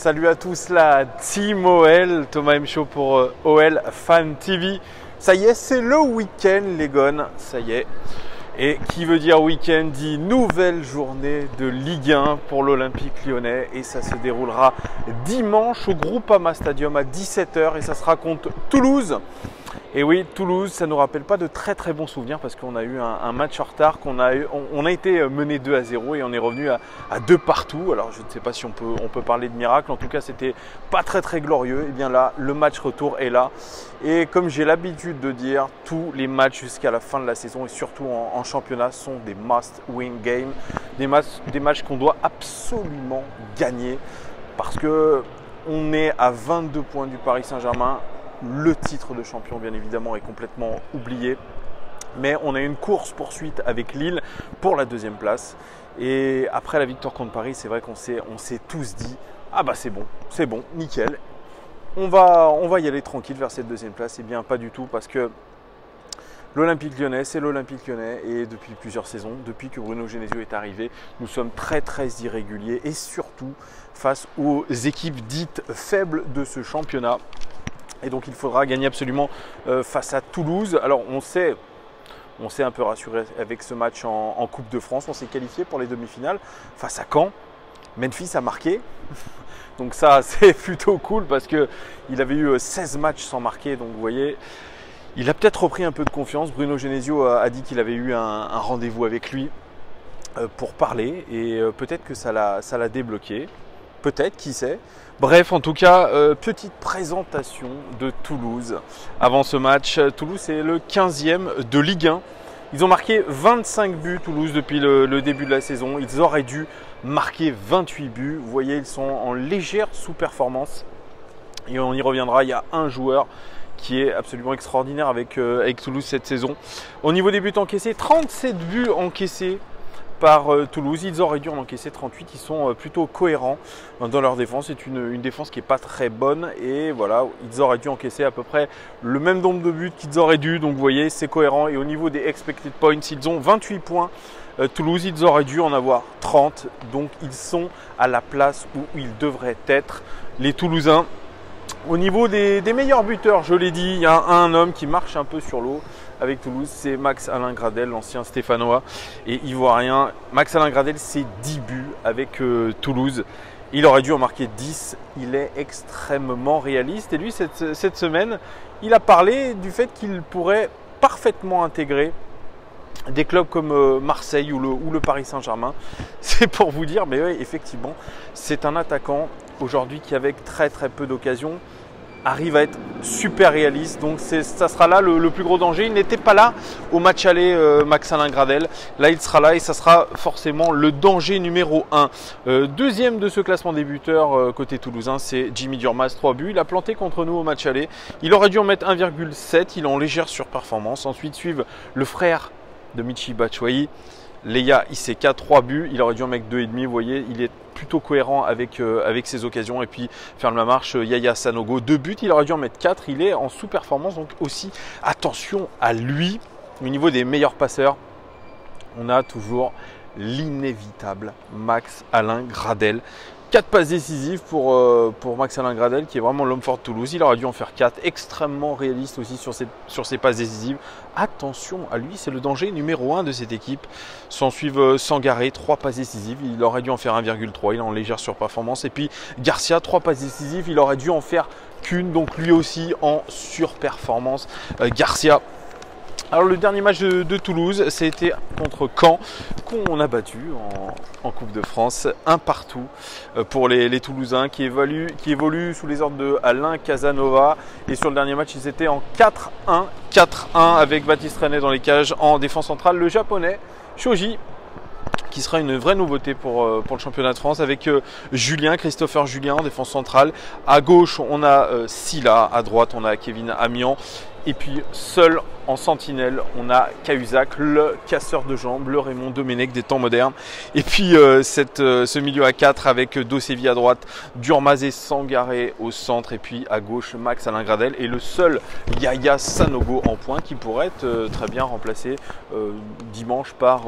Salut à tous, la Team OL, Thomas M. Show pour OL Fan TV. Ça y est, c'est le week-end les gones, ça y est. Et qui veut dire week-end dit nouvelle journée de Ligue 1 pour l'Olympique Lyonnais. Et ça se déroulera dimanche au Groupama Stadium à 17 h et ça sera contre Toulouse. Et oui, Toulouse, ça ne nous rappelle pas de très très bons souvenirs parce qu'on a eu un match en retard, on a été mené 2-0 et on est revenu à 2 partout. Alors je ne sais pas si on peut parler de miracle, en tout cas c'était pas très très glorieux. Et bien là, le match retour est là. Et comme j'ai l'habitude de dire, tous les matchs jusqu'à la fin de la saison et surtout en championnat sont des must-win games, des matchs qu'on doit absolument gagner parce qu'on est à 22 points du Paris Saint-Germain. Le titre de champion, bien évidemment, est complètement oublié. Mais on a une course-poursuite avec Lille pour la 2e place. Et après la victoire contre Paris, c'est vrai qu'on s'est tous dit « Ah bah c'est bon, nickel. On va y aller tranquille vers cette 2e place. » Eh bien, pas du tout, parce que l'Olympique Lyonnais, c'est l'Olympique Lyonnais. Et depuis plusieurs saisons, depuis que Bruno Genesio est arrivé, nous sommes très très irréguliers. Et surtout face aux équipes dites faibles de ce championnat. Et donc il faudra gagner absolument face à Toulouse. Alors on s'est un peu rassuré avec ce match en Coupe de France. On s'est qualifié pour les demi-finales face à Caen. Memphis a marqué. Donc ça c'est plutôt cool parce qu'il avait eu 16 matchs sans marquer. Donc vous voyez, il a peut-être repris un peu de confiance. Bruno Genesio a dit qu'il avait eu un rendez-vous avec lui pour parler. Et peut-être que ça l'a débloqué. Peut-être, qui sait. Bref, en tout cas, petite présentation de Toulouse. Avant ce match, Toulouse c'est le 15e de Ligue 1. Ils ont marqué 25 buts Toulouse depuis le début de la saison. Ils auraient dû marquer 28 buts. Vous voyez, ils sont en légère sous-performance. Et on y reviendra, il y a un joueur qui est absolument extraordinaire avec Toulouse cette saison. Au niveau des buts encaissés, 37 buts encaissés par Toulouse. Ils auraient dû en encaisser 38. Ils sont plutôt cohérents dans leur défense. C'est une défense qui n'est pas très bonne. Et voilà, ils auraient dû encaisser à peu près le même nombre de buts qu'ils auraient dû. Donc vous voyez, c'est cohérent. Et au niveau des expected points, ils ont 28 points. Toulouse, ils auraient dû en avoir 30. Donc ils sont à la place où ils devraient être, les Toulousains. Au niveau des meilleurs buteurs, je l'ai dit, il y a un homme qui marche un peu sur l'eau avec Toulouse, c'est Max-Alain Gradel, l'ancien Stéphanois et Ivoirien. Max-Alain Gradel, c'est 10 buts avec Toulouse. Il aurait dû en marquer 10. Il est extrêmement réaliste. Et lui, cette semaine, il a parlé du fait qu'il pourrait parfaitement intégrer des clubs comme Marseille ou le Paris Saint-Germain. C'est pour vous dire, mais oui, effectivement, c'est un attaquant aujourd'hui qui, avec très très peu d'occasions, arrive à être super réaliste. Donc ça sera là le plus gros danger. Il n'était pas là au match aller, Max-Alain Gradel. Là, il sera là et ça sera forcément le danger numéro 1. Deuxième de ce classement des buteurs côté toulousain, c'est Jimmy Durmaz, 3 buts. Il a planté contre nous au match aller. Il aurait dû en mettre 1,7. Il est en légère surperformance. Ensuite suivent le frère de Michy Batshuayi, Leya Iseka, 3 buts. Il aurait dû en mettre 2,5. Vous voyez, il est plutôt cohérent avec ses occasions. Et puis ferme la marche, Yaya Sanogo, 2 buts. Il aurait dû en mettre 4. Il est en sous-performance, donc aussi attention à lui. Au niveau des meilleurs passeurs, on a toujours l'inévitable Max-Alain Gradel. 4 passes décisives pour Max-Alain Gradel, qui est vraiment l'homme fort de Toulouse. Il aurait dû en faire 4. Extrêmement réaliste aussi sur ses passes décisives. Attention à lui, c'est le danger numéro 1 de cette équipe. S'en suivent Sangaré, 3 passes décisives. Il aurait dû en faire 1,3. Il est en légère surperformance. Et puis Garcia, 3 passes décisives. Il aurait dû en faire qu'une. Donc lui aussi en surperformance. Garcia. Alors le dernier match de Toulouse, c'était contre Caen, qu'on a battu en Coupe de France, 1 partout pour les Toulousains qui évoluent sous les ordres de Alain Casanova. Et sur le dernier match, ils étaient en 4-1 avec Baptiste René dans les cages en défense centrale. Le japonais Shoji, qui sera une vraie nouveauté pour le championnat de France avec Christopher Julien en défense centrale. À gauche, on a Silla, à droite, on a Kevin Amian. Et puis seul en sentinelle, on a Cahuzac, le casseur de jambes, le Raymond Domenech des temps modernes. Et puis ce milieu à 4 avec Dosevi à droite, Durmaz et Sangaré au centre. Et puis à gauche, Max-Alain Gradel et le seul Yaya Sanogo en point qui pourrait être très bien remplacé dimanche par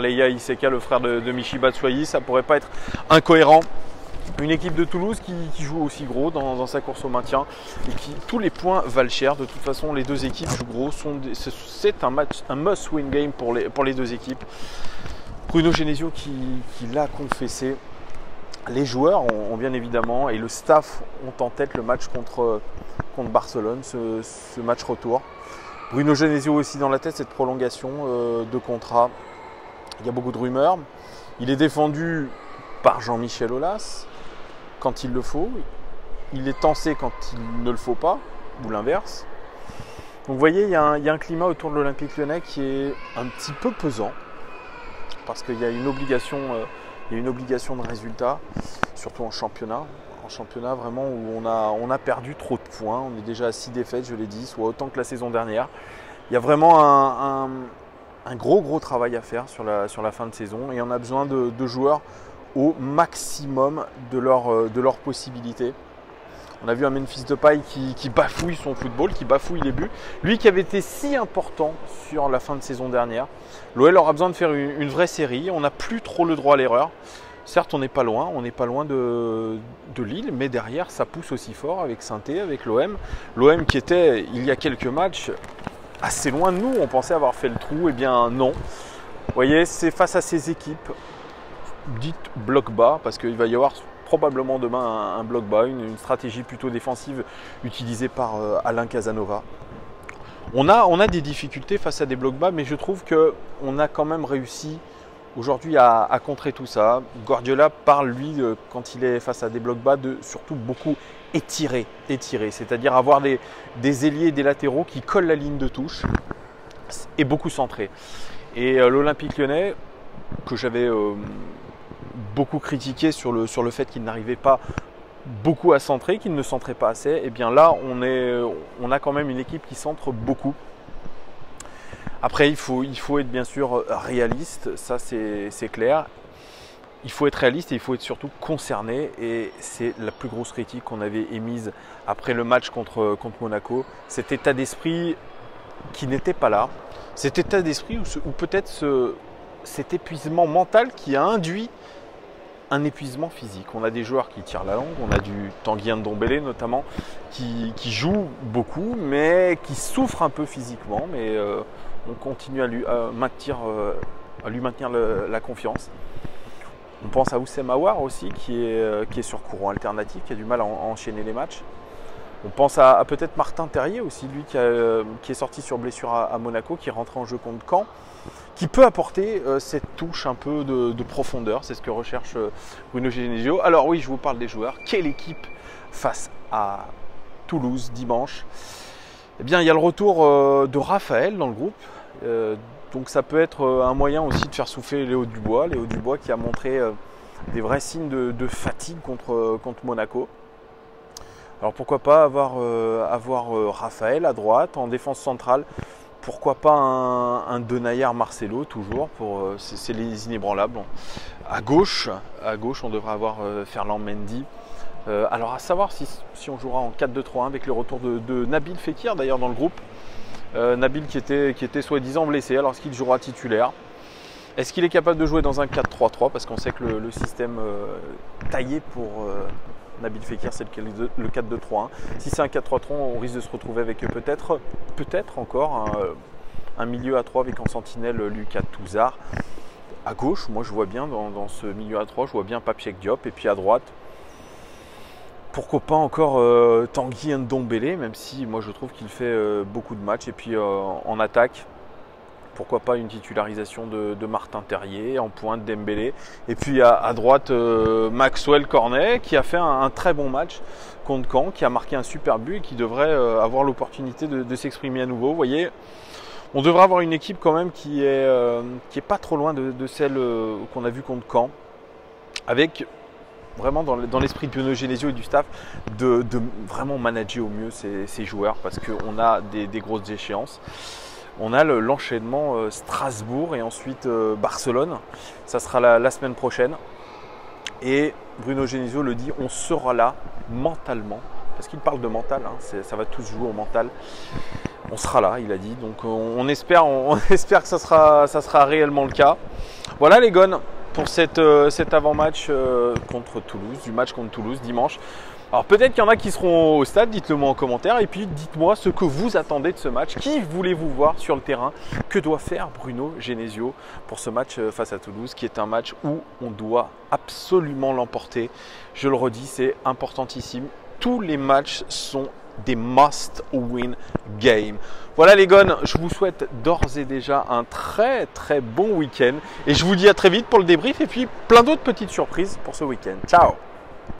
Leya Iseka, le frère de Michy Batshuayi. Ça pourrait pas être incohérent. Une équipe de Toulouse qui joue aussi gros dans sa course au maintien et qui tous les points valent cher. De toute façon, les deux équipes jouent gros. C'est un must-win game pour les deux équipes. Bruno Genesio qui l'a confessé. Les joueurs ont bien évidemment et le staff ont en tête le match contre Barcelone, ce match retour. Bruno Genesio aussi dans la tête cette prolongation de contrat. Il y a beaucoup de rumeurs. Il est défendu par Jean-Michel Aulas quand il le faut. Il est tensé quand il ne le faut pas, ou l'inverse. Donc vous voyez, il y a un climat autour de l'Olympique Lyonnais qui est un petit peu pesant, parce qu'il y a une obligation de résultat, surtout en championnat. En championnat vraiment où on a perdu trop de points. On est déjà à 6 défaites, je l'ai dit, soit autant que la saison dernière. Il y a vraiment un gros travail à faire sur la fin de saison et on a besoin de joueurs au maximum de leurs possibilités. On a vu un Memphis Depay qui bafouille son football, qui bafouille les buts. Lui qui avait été si important sur la fin de saison dernière. L'OL aura besoin de faire une vraie série. On n'a plus trop le droit à l'erreur. Certes, on n'est pas loin de Lille, mais derrière, ça pousse aussi fort avec Saint-Étienne, avec l'OM. L'OM qui était, il y a quelques matchs, assez loin de nous. On pensait avoir fait le trou, eh bien non. Vous voyez, c'est face à ces équipes dites bloc bas, parce qu'il va y avoir probablement demain un bloc bas, une stratégie plutôt défensive utilisée par Alain Casanova. On a des difficultés face à des blocs bas, mais je trouve qu'on a quand même réussi aujourd'hui à contrer tout ça. Guardiola parle, lui, quand il est face à des blocs bas, de surtout beaucoup étirer, c'est-à-dire avoir des ailiers et des latéraux qui collent la ligne de touche et beaucoup centrés. Et l'Olympique Lyonnais, que j'avais beaucoup critiqué sur le fait qu'il n'arrivait pas beaucoup à centrer, qu'il ne centrait pas assez, et bien là on a quand même une équipe qui centre beaucoup. Après il faut être bien sûr réaliste, ça c'est clair. Il faut être réaliste et il faut être surtout concerné, et c'est la plus grosse critique qu'on avait émise après le match contre Monaco. Cet état d'esprit qui n'était pas là, cet état d'esprit ou peut-être cet épuisement mental qui a induit un épuisement physique. On a des joueurs qui tirent la langue, on a du Tanguy Ndombele notamment qui joue beaucoup mais qui souffre un peu physiquement, mais on continue à lui maintenir la confiance. On pense à Oussem Aouar aussi qui est sur courant alternatif, qui a du mal à enchaîner les matchs. On pense à peut-être Martin Terrier aussi, lui qui est sorti sur blessure à Monaco, qui est rentré en jeu contre Caen, qui peut apporter cette touche un peu de profondeur. C'est ce que recherche Bruno Genesio. Alors oui, je vous parle des joueurs. Quelle équipe face à Toulouse dimanche? Eh bien, il y a le retour de Raphaël dans le groupe. Donc ça peut être un moyen aussi de faire souffler Léo Dubois. Léo Dubois qui a montré des vrais signes de fatigue contre Monaco. Alors pourquoi pas avoir Raphaël à droite, en défense centrale. Pourquoi pas un Denayer Marcelo toujours, c'est les inébranlables. À gauche, on devrait avoir Ferland Mendy. Alors à savoir si on jouera en 4-2-3-1 avec le retour de Nabil Fekir d'ailleurs dans le groupe. Nabil qui était soi-disant blessé, alors est-ce qu'il jouera titulaire? Est-ce qu'il est capable de jouer dans un 4-3-3? Parce qu'on sait que le système taillé pour Nabil Fekir, c'est le 4-2-3-1. Si c'est un 4-3-3, on risque de se retrouver avec peut-être encore un milieu à 3 avec en sentinelle Lucas Touzard. À gauche, moi je vois bien dans ce milieu à 3, je vois bien Papiek Diop. Et puis à droite, pourquoi pas encore Tanguy Ndombele, même si moi je trouve qu'il fait beaucoup de matchs. Et puis en attaque, pourquoi pas une titularisation de Martin Terrier, en pointe Dembélé. Et puis à droite, Maxwell Cornet qui a fait un très bon match contre Caen, qui a marqué un super but et qui devrait avoir l'opportunité de s'exprimer à nouveau. Vous voyez, on devrait avoir une équipe quand même qui est pas trop loin de celle qu'on a vue contre Caen, avec vraiment dans l'esprit de Bruno Genesio et du staff de vraiment manager au mieux ces joueurs, parce qu'on a des grosses échéances. On a l'enchaînement Strasbourg et ensuite Barcelone. Ça sera la semaine prochaine. Et Bruno Genesio le dit, on sera là mentalement. Parce qu'il parle de mental, hein, ça va tous jouer au mental. On sera là, il a dit. Donc on espère que ça sera réellement le cas. Voilà les gones. pour cet avant-match contre Toulouse, du match contre Toulouse dimanche. Alors peut-être qu'il y en a qui seront au stade, dites-le moi en commentaire et puis dites-moi ce que vous attendez de ce match. Qui voulez-vous voir sur le terrain? Que doit faire Bruno Genesio pour ce match face à Toulouse, qui est un match où on doit absolument l'emporter. Je le redis, c'est importantissime. Tous les matchs sont des must-win games. Voilà les gones, je vous souhaite d'ores et déjà un très très bon week-end et je vous dis à très vite pour le débrief et puis plein d'autres petites surprises pour ce week-end. Ciao!